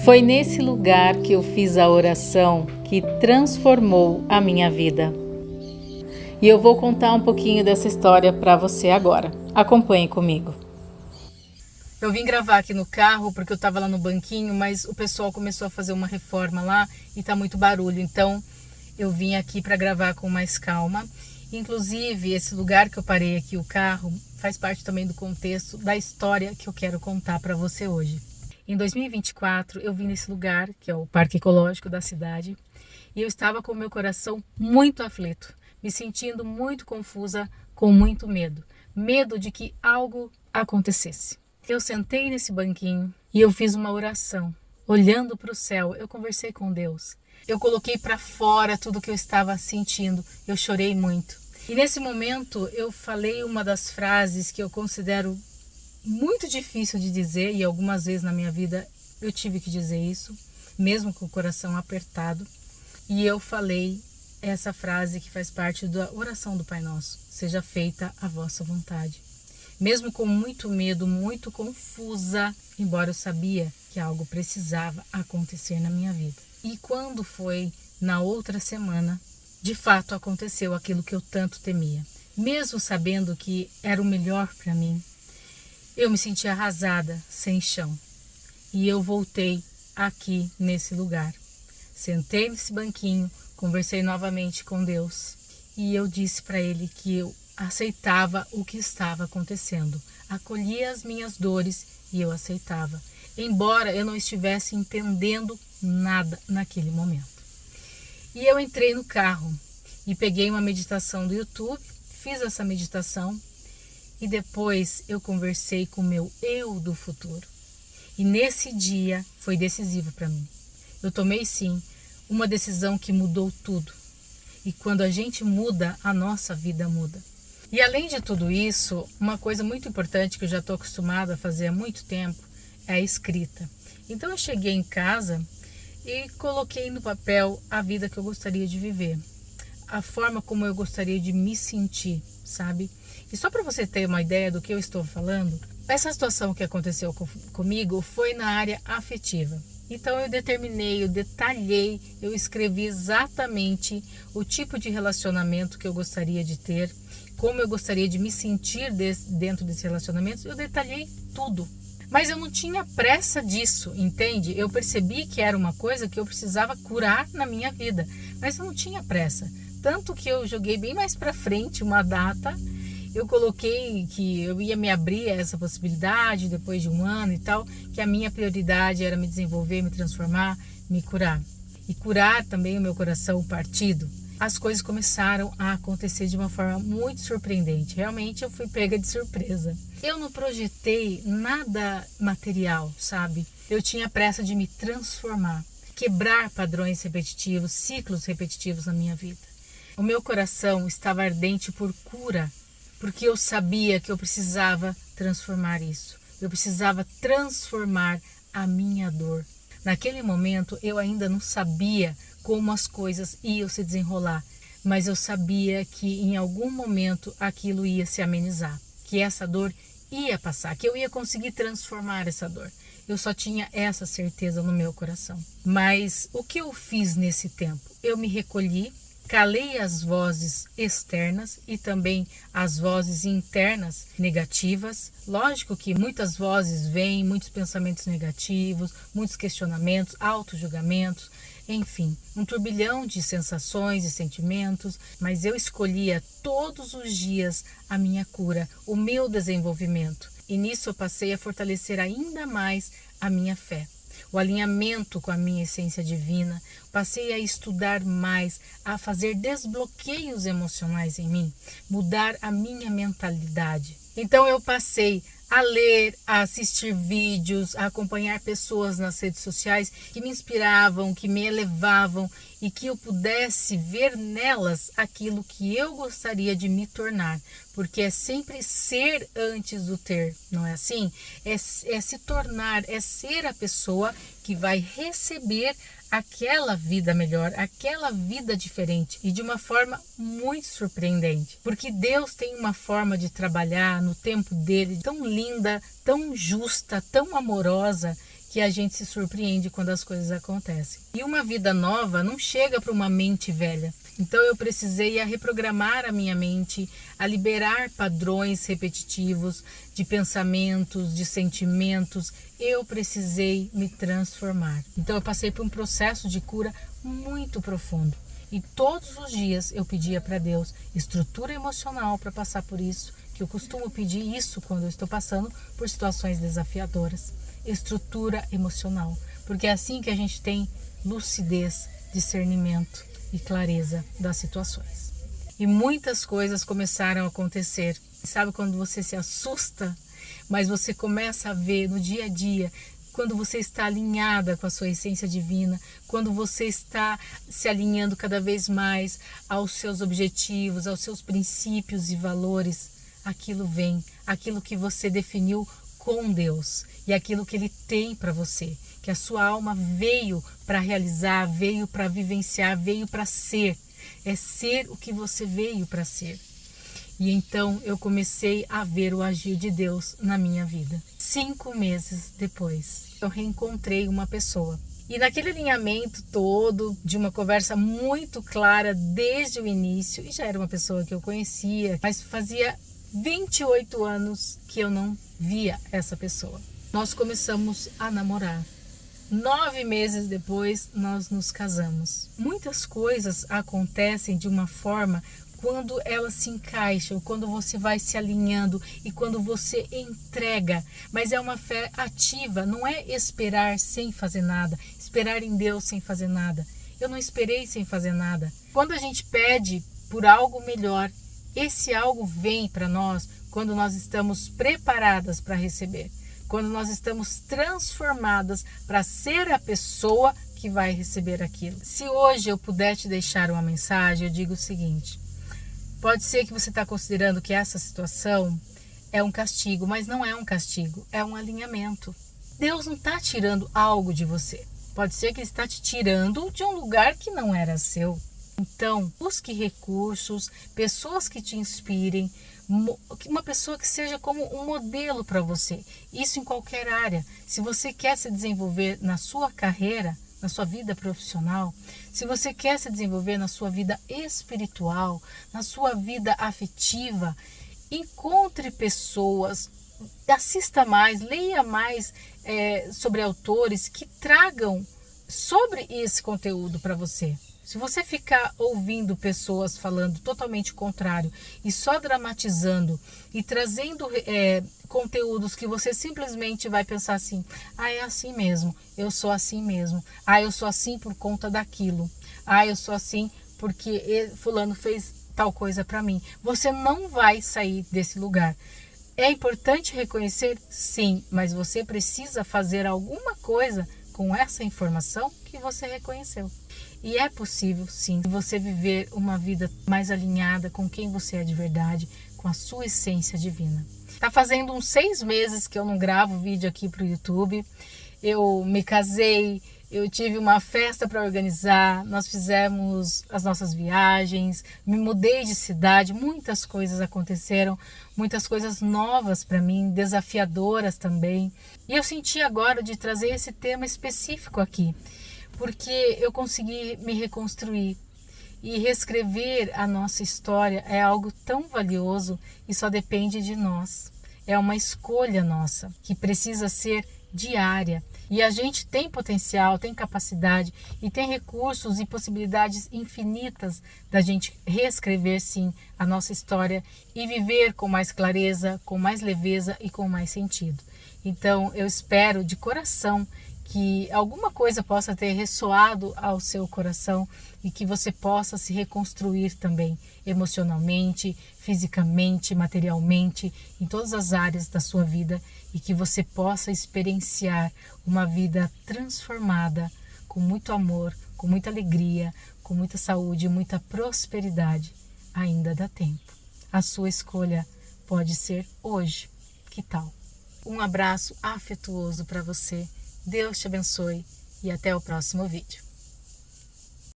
Foi nesse lugar que eu fiz a oração que transformou a minha vida. E eu vou contar um pouquinho dessa história para você agora. Acompanhe comigo. Eu vim gravar aqui no carro porque eu estava lá no banquinho, mas o pessoal começou a fazer uma reforma lá e tá muito barulho. Então eu vim aqui para gravar com mais calma. Inclusive, esse lugar que eu parei aqui, o carro, faz parte também do contexto da história que eu quero contar para você hoje. Em 2024, eu vim nesse lugar, que é o Parque Ecológico da cidade, e eu estava com o meu coração muito aflito, me sentindo muito confusa, com muito medo. Medo de que algo acontecesse. Eu sentei nesse banquinho e eu fiz uma oração. Olhando para o céu, eu conversei com Deus. Eu coloquei para fora tudo que eu estava sentindo. Eu chorei muito. E nesse momento, eu falei uma das frases que eu considero muito difícil de dizer, e algumas vezes na minha vida eu tive que dizer isso, mesmo com o coração apertado. E eu falei essa frase que faz parte da oração do Pai Nosso: seja feita a vossa vontade. Mesmo com muito medo, muito confusa, embora eu sabia que algo precisava acontecer na minha vida. E quando foi na outra semana, de fato aconteceu aquilo que eu tanto temia. Mesmo sabendo que era o melhor para mim, eu me senti arrasada, sem chão. E eu voltei aqui nesse lugar. Sentei nesse banquinho, conversei novamente com Deus. E eu disse para Ele que eu aceitava o que estava acontecendo. Acolhia as minhas dores e eu aceitava. Embora eu não estivesse entendendo nada naquele momento. E eu entrei no carro e peguei uma meditação do YouTube, fiz essa meditação. E depois eu conversei com o meu eu do futuro. E nesse dia foi decisivo para mim. Eu tomei sim uma decisão que mudou tudo. E quando a gente muda, a nossa vida muda. E além de tudo isso, uma coisa muito importante que eu já estou acostumada a fazer há muito tempo é a escrita. Então eu cheguei em casa e coloquei no papel a vida que eu gostaria de viver. A forma como eu gostaria de me sentir, sabe? E só para você ter uma ideia do que eu estou falando, essa situação que aconteceu comigo foi na área afetiva. Então eu determinei, eu detalhei, eu escrevi exatamente o tipo de relacionamento que eu gostaria de ter, como eu gostaria de me sentir dentro desse relacionamento, eu detalhei tudo. Mas eu não tinha pressa disso, entende? Eu percebi que era uma coisa que eu precisava curar na minha vida, mas eu não tinha pressa. Tanto que eu joguei bem mais para frente uma data. Eu coloquei que eu ia me abrir a essa possibilidade depois de um ano e tal, que a minha prioridade era me desenvolver, me transformar, me curar. E curar também o meu coração partido. As coisas começaram a acontecer de uma forma muito surpreendente. Realmente eu fui pega de surpresa. Eu não projetei nada material, sabe? Eu tinha pressa de me transformar, quebrar padrões repetitivos, ciclos repetitivos na minha vida. O meu coração estava ardente por cura, porque eu sabia que eu precisava transformar isso. Eu precisava transformar a minha dor. Naquele momento eu ainda não sabia como as coisas iam se desenrolar, mas eu sabia que em algum momento aquilo ia se amenizar, que essa dor ia passar, que eu ia conseguir transformar essa dor. Eu só tinha essa certeza no meu coração. Mas o que eu fiz nesse tempo? Eu me recolhi, calei as vozes externas e também as vozes internas negativas. Lógico que muitas vozes vêm, muitos pensamentos negativos, muitos questionamentos, autojulgamentos, enfim, um turbilhão de sensações e sentimentos, mas eu escolhia todos os dias a minha cura, o meu desenvolvimento. E nisso eu passei a fortalecer ainda mais a minha fé. O alinhamento com a minha essência divina, passei a estudar mais, a fazer desbloqueios emocionais em mim, mudar a minha mentalidade. Então eu passei a ler, a assistir vídeos, a acompanhar pessoas nas redes sociais que me inspiravam, que me elevavam e que eu pudesse ver nelas aquilo que eu gostaria de me tornar. Porque é sempre ser antes do ter, não é assim? É se tornar, é ser a pessoa que vai receber aquela vida melhor, aquela vida diferente e de uma forma muito surpreendente. Porque Deus tem uma forma de trabalhar no tempo dele tão linda, tão justa, tão amorosa, que a gente se surpreende quando as coisas acontecem. E uma vida nova não chega para uma mente velha. Então eu precisei reprogramar a minha mente, a liberar padrões repetitivos de pensamentos, de sentimentos. Eu precisei me transformar. Então eu passei por um processo de cura muito profundo. E todos os dias eu pedia para Deus estrutura emocional para passar por isso, que eu costumo pedir isso quando eu estou passando por situações desafiadoras. Estrutura emocional, porque é assim que a gente tem lucidez, discernimento e clareza das situações. E muitas coisas começaram a acontecer. Sabe quando você se assusta, mas você começa a ver no dia a dia, quando você está alinhada com a sua essência divina, quando você está se alinhando cada vez mais aos seus objetivos, aos seus princípios e valores, aquilo vem, aquilo que você definiu com Deus e aquilo que Ele tem para você, que a sua alma veio para realizar, veio para vivenciar, veio para ser. É ser o que você veio para ser. E então eu comecei a ver o agir de Deus na minha vida. 5 meses depois, eu reencontrei uma pessoa. E naquele alinhamento todo, de uma conversa muito clara desde o início, e já era uma pessoa que eu conhecia, mas fazia 28 anos que eu não via essa pessoa. Nós começamos a namorar. 9 meses depois, nós nos casamos. Muitas coisas acontecem de uma forma quando elas se encaixam, quando você vai se alinhando e quando você entrega. Mas é uma fé ativa, não é esperar sem fazer nada, esperar em Deus sem fazer nada. Eu não esperei sem fazer nada. Quando a gente pede por algo melhor, esse algo vem para nós quando nós estamos preparadas para receber, quando nós estamos transformadas para ser a pessoa que vai receber aquilo. Se hoje eu puder te deixar uma mensagem, eu digo o seguinte: pode ser que você está considerando que essa situação é um castigo, mas não é um castigo, é um alinhamento. Deus não está tirando algo de você. Pode ser que Ele está te tirando de um lugar que não era seu. Então, busque recursos, pessoas que te inspirem, uma pessoa que seja como um modelo para você. Isso em qualquer área. Se você quer se desenvolver na sua carreira, na sua vida profissional, se você quer se desenvolver na sua vida espiritual, na sua vida afetiva, encontre pessoas, assista mais, leia mais sobre autores que tragam sobre esse conteúdo para você. Se você ficar ouvindo pessoas falando totalmente contrário e só dramatizando e trazendo conteúdos que você simplesmente vai pensar assim: ah, é assim mesmo, eu sou assim mesmo, ah, eu sou assim por conta daquilo, ah, eu sou assim porque fulano fez tal coisa para mim, você não vai sair desse lugar. É importante reconhecer, sim, mas você precisa fazer alguma coisa com essa informação que você reconheceu. E é possível, sim, você viver uma vida mais alinhada com quem você é de verdade, com a sua essência divina. Tá fazendo uns 6 meses que eu não gravo vídeo aqui pro YouTube. Eu me casei, eu tive uma festa para organizar, nós fizemos as nossas viagens, me mudei de cidade, muitas coisas aconteceram, muitas coisas novas para mim, desafiadoras também. E eu senti agora de trazer esse tema específico aqui, porque eu consegui me reconstruir. E reescrever a nossa história é algo tão valioso e só depende de nós. É uma escolha nossa, que precisa ser diária. E a gente tem potencial, tem capacidade e tem recursos e possibilidades infinitas da gente reescrever, sim, a nossa história e viver com mais clareza, com mais leveza e com mais sentido. Então, eu espero de coração que alguma coisa possa ter ressoado ao seu coração e que você possa se reconstruir também emocionalmente, fisicamente, materialmente, em todas as áreas da sua vida e que você possa experienciar uma vida transformada com muito amor, com muita alegria, com muita saúde e muita prosperidade. Ainda dá tempo. A sua escolha pode ser hoje. Que tal? Um abraço afetuoso para você. Deus te abençoe e até o próximo vídeo.